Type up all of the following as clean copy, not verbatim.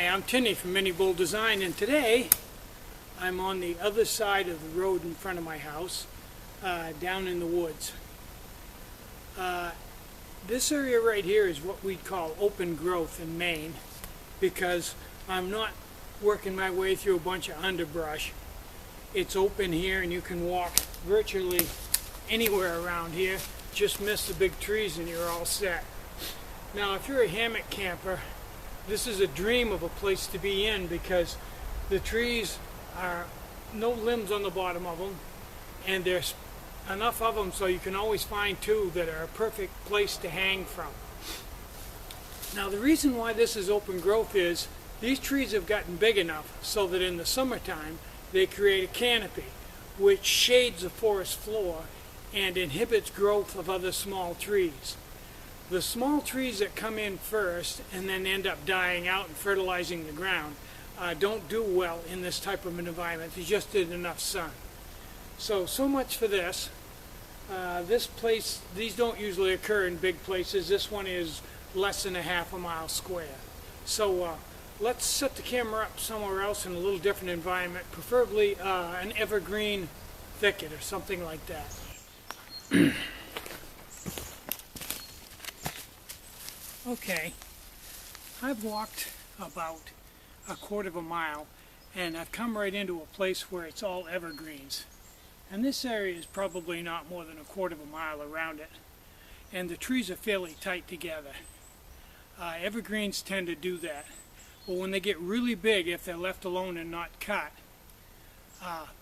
I'm Tinny from Mini Bull Design, and today I'm on the other side of the road in front of my house, down in the woods. This area right here is what we'd call open growth in Maine, because I'm not working my way through a bunch of underbrush. It's open here and you can walk virtually anywhere around here. Just miss the big trees and you're all set. Now if you're a hammock camper, this is a dream of a place to be in, because the trees are no limbs on the bottom of them, and there's enough of them so you can always find two that are a perfect place to hang from. Now the reason why this is open growth is these trees have gotten big enough so that in the summertime they create a canopy which shades the forest floor and inhibits growth of other small trees. The small trees that come in first and then end up dying out and fertilizing the ground don't do well in this type of an environment. They just did enough sun. So much for this. This place, these don't usually occur in big places. This one is less than a half a mile square. So let's set the camera up somewhere else in a little different environment, preferably an evergreen thicket or something like that. Okay, I've walked about a quarter of a mile and I've come right into a place where it's all evergreens. And this area is probably not more than a quarter of a mile around it. And the trees are fairly tight together. Evergreens tend to do that. But when they get really big, if they're left alone and not cut,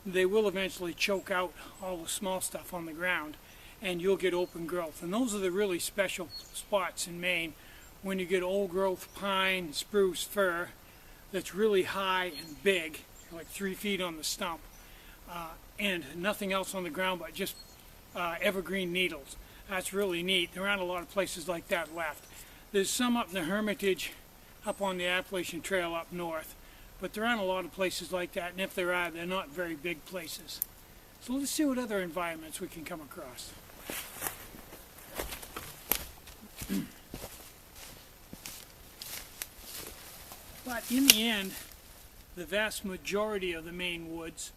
they will eventually choke out all the small stuff on the ground and you'll get open growth. And those are the really special spots in Maine when you get old growth pine, spruce, fir that's really high and big, like 3 feet on the stump, and nothing else on the ground but just evergreen needles. That's really neat. There aren't a lot of places like that left. There's some up in the Hermitage, up on the Appalachian Trail up north, but there aren't a lot of places like that, and if there are, they're not very big places. So let's see what other environments we can come across. But in the end, the vast majority of the Maine woods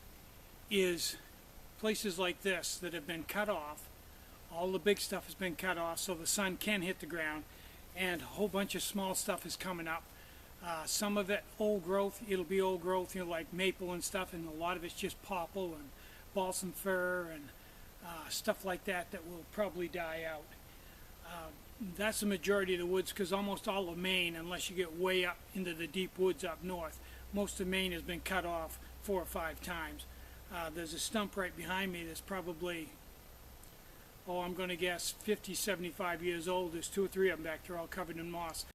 is places like this that have been cut off. All the big stuff has been cut off so the sun can hit the ground, and a whole bunch of small stuff is coming up. Some of it old growth, it'll be old growth, you know, like maple and stuff, and a lot of it's just popple and balsam fir and stuff like that that will probably die out. That's the majority of the woods, because almost all of Maine, unless you get way up into the deep woods up north, most of Maine has been cut off 4 or 5 times. There's a stump right behind me that's probably, I'm going to guess 50, 75 years old. There's 2 or 3 of them back there all covered in moss.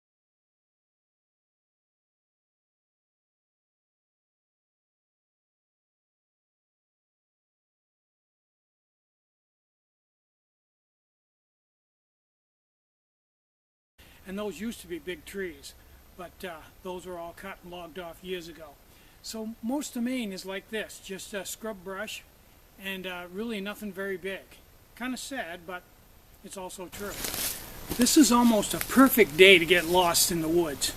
And those used to be big trees, but those were all cut and logged off years ago. So most of Maine is like this, just scrub brush and really nothing very big. Kind of sad, but it's also true. This is almost a perfect day to get lost in the woods.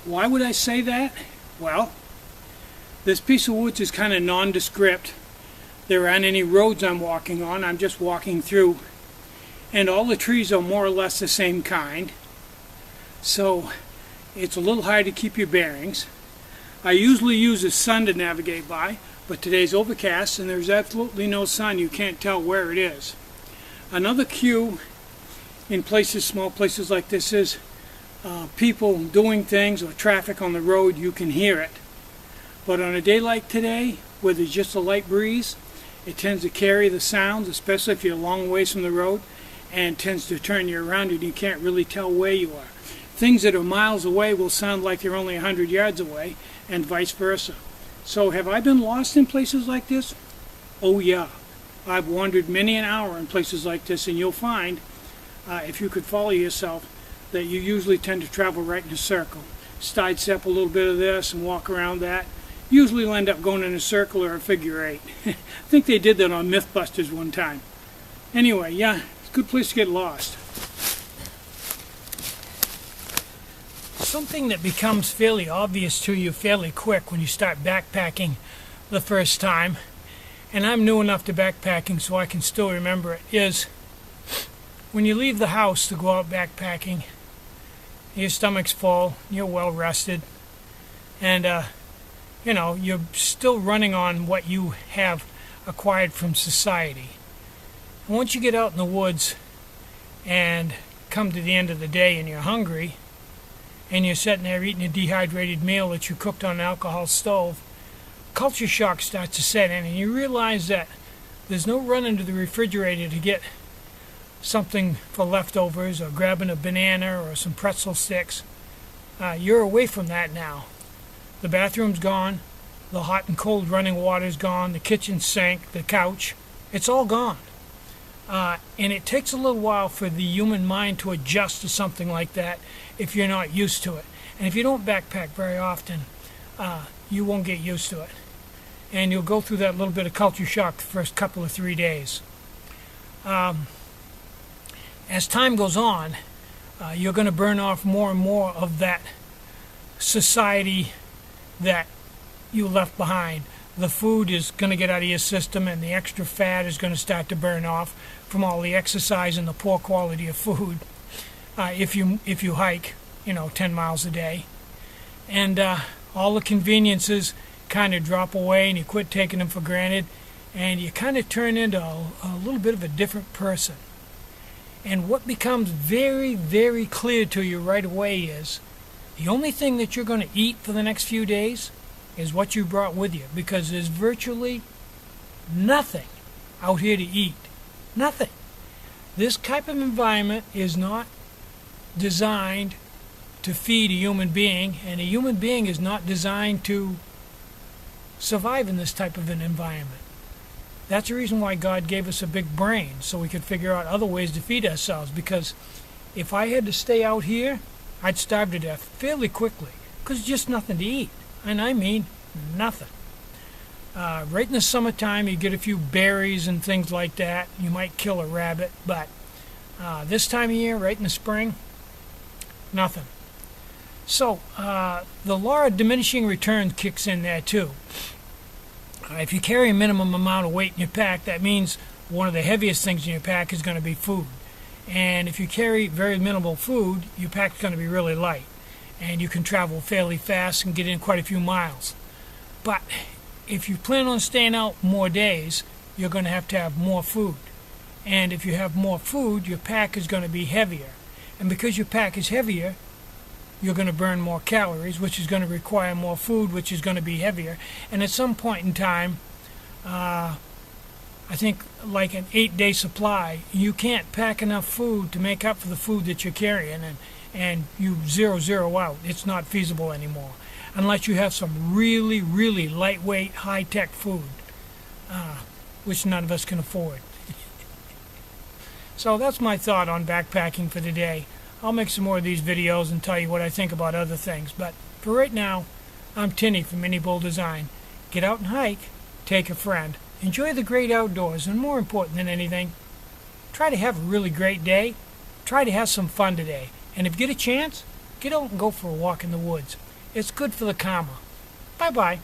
Why would I say that? Well, this piece of woods is kind of nondescript. There aren't any roads I'm walking on, I'm just walking through. And all the trees are more or less the same kind. So it's a little hard to keep your bearings. I usually use the sun to navigate by, but today's overcast and there's absolutely no sun. You can't tell where it is. Another cue in places, small places like this, is people doing things or traffic on the road. You can hear it. But on a day like today, where there's just a light breeze, it tends to carry the sounds, especially if you're a long ways from the road, and tends to turn you around and you can't really tell where you are. Things that are miles away will sound like they're only 100 yards away, and vice versa. So have I been lost in places like this? Oh yeah. I've wandered many an hour in places like this, and you'll find, if you could follow yourself, that you usually tend to travel right in a circle. Sidestep a little bit of this and walk around that. Usually you'll end up going in a circle or a figure 8. I think they did that on Mythbusters one time. Anyway, yeah, it's a good place to get lost. Something that becomes fairly obvious to you fairly quick when you start backpacking the first time, and I'm new enough to backpacking so I can still remember it, is when you leave the house to go out backpacking, your stomach's full, you're well rested, and you're still running on what you have acquired from society. And once you get out in the woods and come to the end of the day and you're hungry, and you're sitting there eating a dehydrated meal that you cooked on an alcohol stove, culture shock starts to set in, and you realize that there's no running to the refrigerator to get something for leftovers or grabbing a banana or some pretzel sticks. You're away from that now. The bathroom's gone, the hot and cold running water's gone, the kitchen sink, the couch, it's all gone. And it takes a little while for the human mind to adjust to something like that if you're not used to it. And if you don't backpack very often, you won't get used to it. And you'll go through that little bit of culture shock the first couple of 3 days. As time goes on, you're going to burn off more and more of that society that you left behind. The food is going to get out of your system, and the extra fat is going to start to burn off from all the exercise and the poor quality of food. If you hike, 10 miles a day, and all the conveniences kind of drop away, and you quit taking them for granted, and you kind of turn into a little bit of a different person. And what becomes very, very clear to you right away is the only thing that you're going to eat for the next few days is what you brought with you, because there's virtually nothing out here to eat. Nothing. This type of environment is not designed to feed a human being, and a human being is not designed to survive in this type of an environment. That's the reason why God gave us a big brain, so we could figure out other ways to feed ourselves, because if I had to stay out here, I'd starve to death fairly quickly, because there's just nothing to eat. And I mean nothing. Right in the summertime, you get a few berries and things like that. You might kill a rabbit, but this time of year, right in the spring, nothing. So the law of diminishing returns kicks in there too. If you carry a minimum amount of weight in your pack, that means one of the heaviest things in your pack is going to be food. And if you carry very minimal food, your pack's going to be really light. And you can travel fairly fast and get in quite a few miles. But if you plan on staying out more days, you're going to have more food. And if you have more food, your pack is going to be heavier. And because your pack is heavier, you're going to burn more calories, which is going to require more food, which is going to be heavier. And at some point in time, I think like an 8-day supply, you can't pack enough food to make up for the food that you're carrying, and you zero out. It's not feasible anymore unless you have some really, really lightweight, high-tech food, which none of us can afford. So that's my thought on backpacking for today. I'll make some more of these videos and tell you what I think about other things. But for right now, I'm Tinny from Mini Bull Design. Get out and hike, take a friend, enjoy the great outdoors, and more important than anything, try to have a really great day. Try to have some fun today. And if you get a chance, get out and go for a walk in the woods. It's good for the karma. Bye-bye.